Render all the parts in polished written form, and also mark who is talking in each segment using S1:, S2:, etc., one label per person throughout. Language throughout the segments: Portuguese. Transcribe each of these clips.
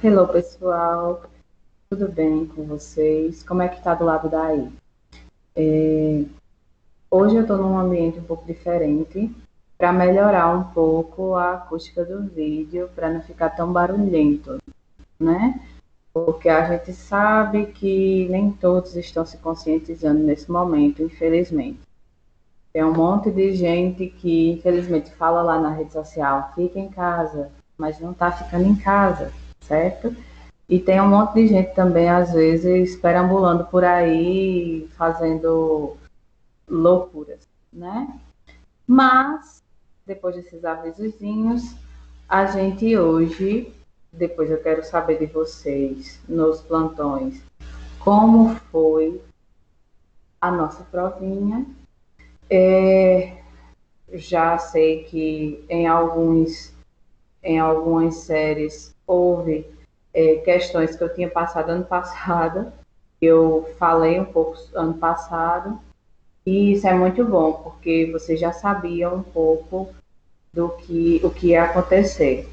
S1: Hello, pessoal. Tudo bem com vocês? Como é que tá do lado daí? Hoje eu estou num ambiente um pouco diferente para melhorar um pouco a acústica do vídeo, para não ficar tão barulhento, né? Porque a gente sabe que nem todos estão se conscientizando nesse momento, infelizmente. Tem um monte de gente que, infelizmente, fala lá na rede social, fica em casa, mas não está ficando em casa, certo? E tem um monte de gente também, às vezes, perambulando por aí, fazendo loucuras, né? Mas, depois desses avisozinhos, a gente hoje, depois eu quero saber de vocês, nos plantões, como foi a nossa provinha. Já sei que em algumas séries houve questões que eu tinha passado ano passado, eu falei um pouco ano passado, e isso é muito bom, porque vocês já sabiam um pouco o que ia acontecer.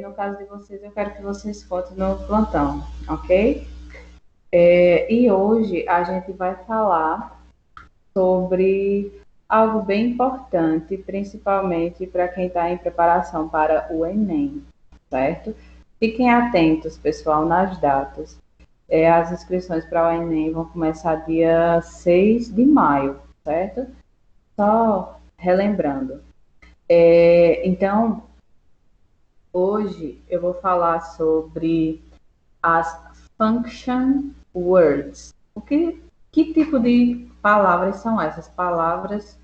S1: No caso de vocês, eu quero que vocês contem no plantão, ok? E hoje a gente vai falar sobre algo bem importante, principalmente para quem está em preparação para o Enem, certo? Fiquem atentos, pessoal, nas datas. As inscrições para o Enem vão começar dia 6 de maio, certo? Só relembrando. Então, hoje eu vou falar sobre as function words. Que tipo de palavras são essas? Palavras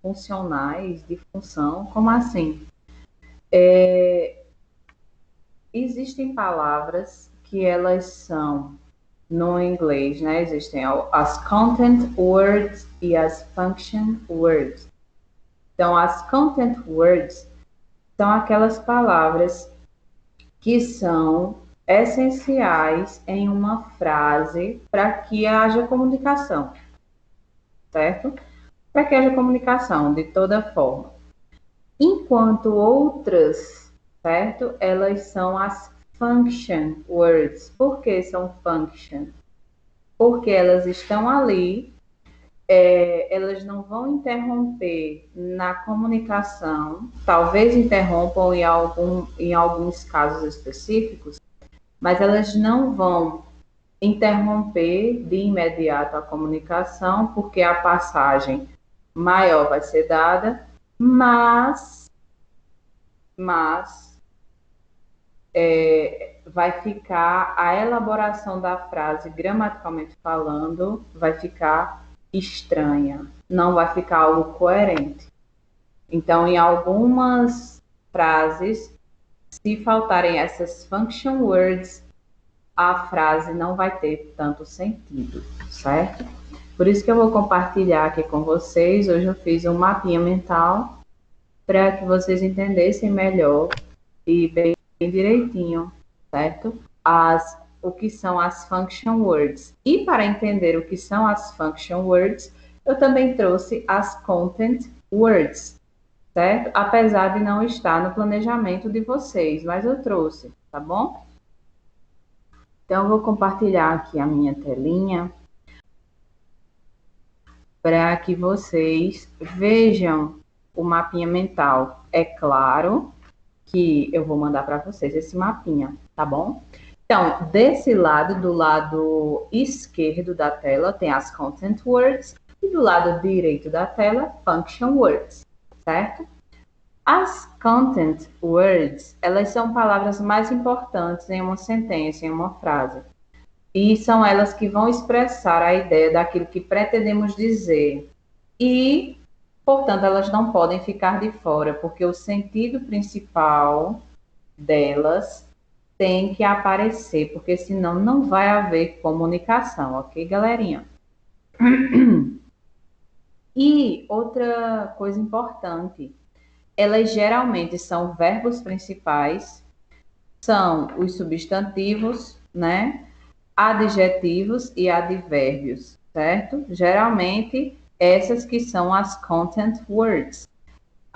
S1: funcionais, de função? Como assim? Existem palavras que elas são no inglês, né? Existem as content words e as function words. Então, as content words são aquelas palavras que são essenciais em uma frase para que haja comunicação, certo? Para que haja comunicação de toda forma. Enquanto outras, certo? Elas são as function words. Por que são function? Porque elas estão ali, elas não vão interromper na comunicação, talvez interrompam em alguns casos específicos, mas elas não vão interromper de imediato a comunicação, porque a passagem maior vai ser dada, mas vai ficar a elaboração da frase, gramaticalmente falando, vai ficar estranha, não vai ficar algo coerente. Então, em algumas frases, se faltarem essas function words, a frase não vai ter tanto sentido, certo? Por isso que eu vou compartilhar aqui com vocês. Hoje eu fiz um mapinha mental para que vocês entendessem melhor e bem direitinho, certo? O que são as function words. E para entender o que são as function words, eu também trouxe as content words, certo? Apesar de não estar no planejamento de vocês, mas eu trouxe, tá bom? Então, eu vou compartilhar aqui a minha telinha para que vocês vejam o mapinha mental. É claro que eu vou mandar para vocês esse mapinha, tá bom? Então, desse lado, do lado esquerdo da tela, tem as content words e do lado direito da tela, function words, certo? As content words, elas são palavras mais importantes em uma sentença, em uma frase. E são elas que vão expressar a ideia daquilo que pretendemos dizer. E, portanto, elas não podem ficar de fora, porque o sentido principal delas tem que aparecer, porque senão não vai haver comunicação, ok, galerinha? E outra coisa importante, elas geralmente são verbos principais, são os substantivos, né? Adjetivos e advérbios, certo? Geralmente, essas que são as content words.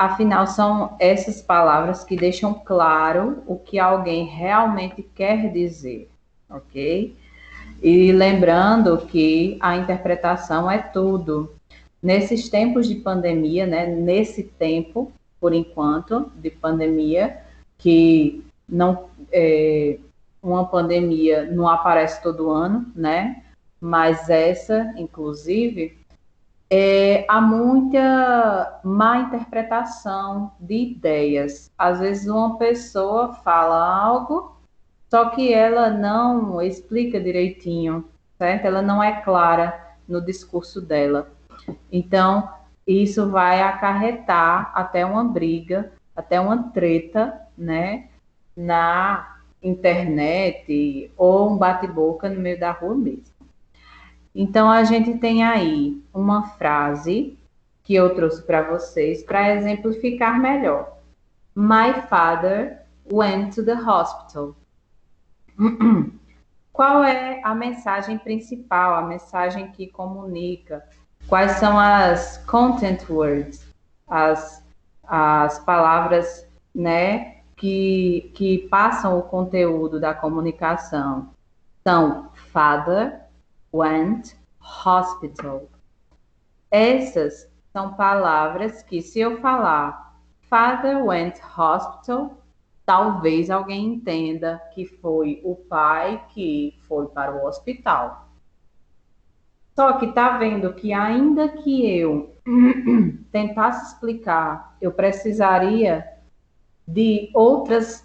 S1: Afinal, são essas palavras que deixam claro o que alguém realmente quer dizer, ok? E lembrando que a interpretação é tudo. Nesses tempos de pandemia, né, nesse tempo, por enquanto, de pandemia, que não uma pandemia não aparece todo ano, né? Mas essa, inclusive, há muita má interpretação de ideias. Às vezes uma pessoa fala algo, só que ela não explica direitinho, certo? Ela não é clara no discurso dela. Então, isso vai acarretar até uma briga, até uma treta, né? Na internet ou um bate-boca no meio da rua mesmo. Então, a gente tem aí uma frase que eu trouxe para vocês para exemplificar melhor. My father went to the hospital. Qual é a mensagem principal, a mensagem que comunica? Quais são as content words, as palavras, né, que passam o conteúdo da comunicação? São father went hospital. Essas são palavras que, se eu falar father went hospital, talvez alguém entenda que foi o pai que foi para o hospital. Só que tá vendo que ainda que eu tentasse explicar, eu precisaria de outras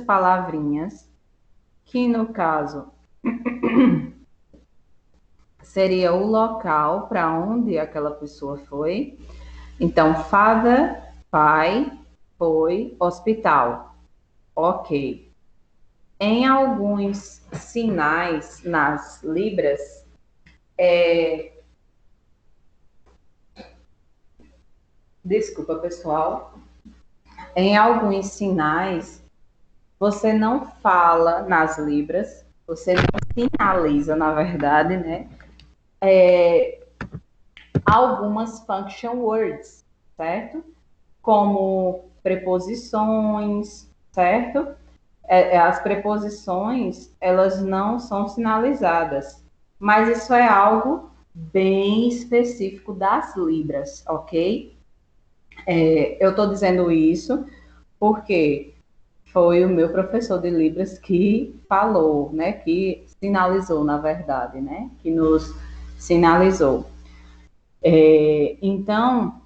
S1: palavrinhas, que no caso seria o local para onde aquela pessoa foi. Então, father, pai, foi hospital. Ok. Em alguns sinais nas libras, desculpa pessoal, em alguns sinais, você não fala nas libras, você não sinaliza, na verdade, né? Algumas function words, certo? Como preposições, certo? As preposições, elas não são sinalizadas, mas isso é algo bem específico das libras, ok? Eu estou dizendo isso porque foi o meu professor de libras que falou, né? Que sinalizou, na verdade, né? Que nos sinalizou. Então,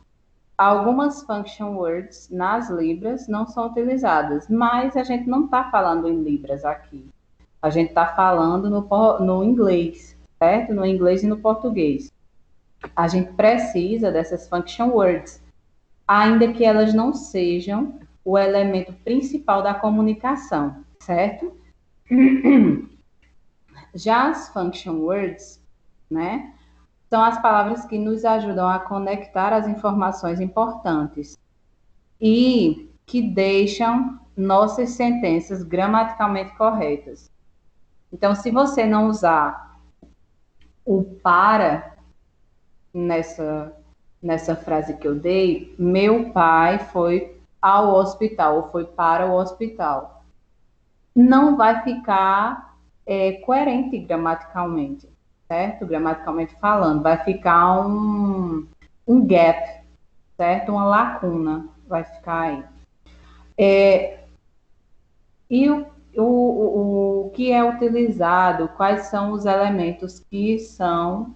S1: algumas function words nas libras não são utilizadas, mas a gente não está falando em libras aqui. A gente está falando no inglês, certo? No inglês e no português. A gente precisa dessas function words, ainda que elas não sejam o elemento principal da comunicação, certo? Já as function words, né? São as palavras que nos ajudam a conectar as informações importantes e que deixam nossas sentenças gramaticalmente corretas. Então, se você não usar o para nessa frase que eu dei, meu pai foi ao hospital, ou foi para o hospital, não vai ficar coerente gramaticalmente, certo? Gramaticalmente falando, vai ficar um gap, certo? Uma lacuna vai ficar aí. E o que é utilizado, quais são os elementos que são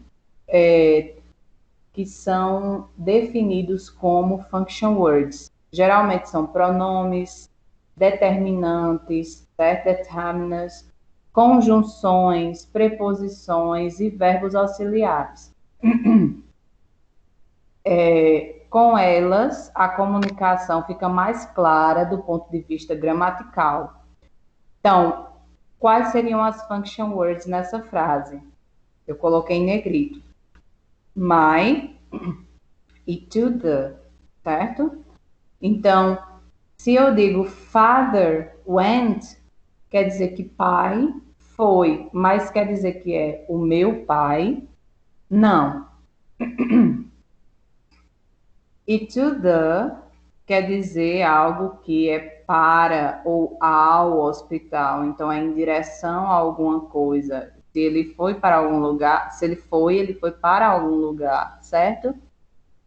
S1: definidos como function words? Geralmente são pronomes, determinantes, certo? Determinants, conjunções, preposições e verbos auxiliares. Com elas, a comunicação fica mais clara do ponto de vista gramatical. Então, quais seriam as function words nessa frase? Eu coloquei em negrito. My e to the, certo? Então, se eu digo father went, quer dizer que pai foi, mas quer dizer que é o meu pai? Não. E to the quer dizer algo que é para ou ao hospital, então é em direção a alguma coisa. Se ele foi para algum lugar, se ele foi para algum lugar, certo?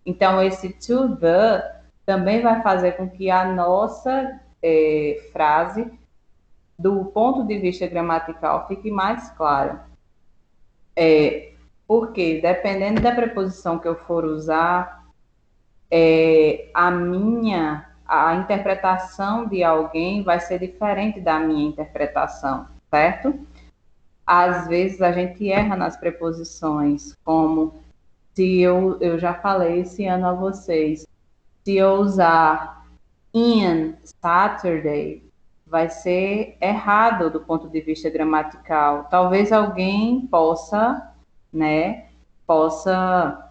S1: Então esse to the também vai fazer com que a nossa frase, do ponto de vista gramatical, fique mais clara. Porque dependendo da preposição que eu for usar, a interpretação de alguém vai ser diferente da minha interpretação, certo? Às vezes a gente erra nas preposições, como se eu já falei esse ano a vocês, se eu usar in Saturday, vai ser errado do ponto de vista gramatical. Talvez alguém possa, né, possa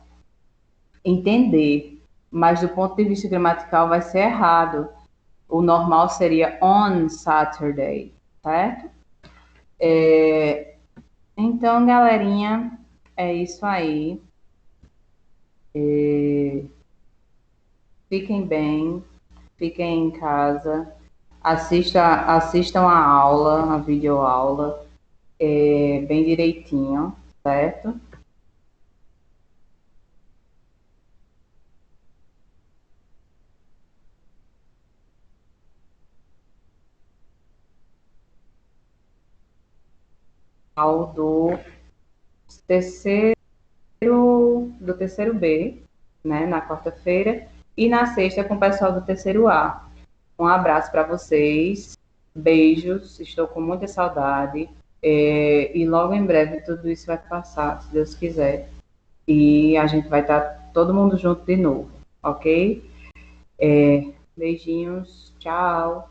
S1: entender, mas do ponto de vista gramatical vai ser errado. O normal seria on Saturday, certo? Então, galerinha, é isso aí. Fiquem bem, fiquem em casa, assistam a aula, a videoaula, bem direitinho, certo? Ao terceiro, do terceiro B, né, na quarta-feira, e na sexta com o pessoal do terceiro A. Um abraço para vocês, beijos, estou com muita saudade, e logo em breve tudo isso vai passar, se Deus quiser, e a gente vai estar todo mundo junto de novo, ok? Beijinhos, tchau.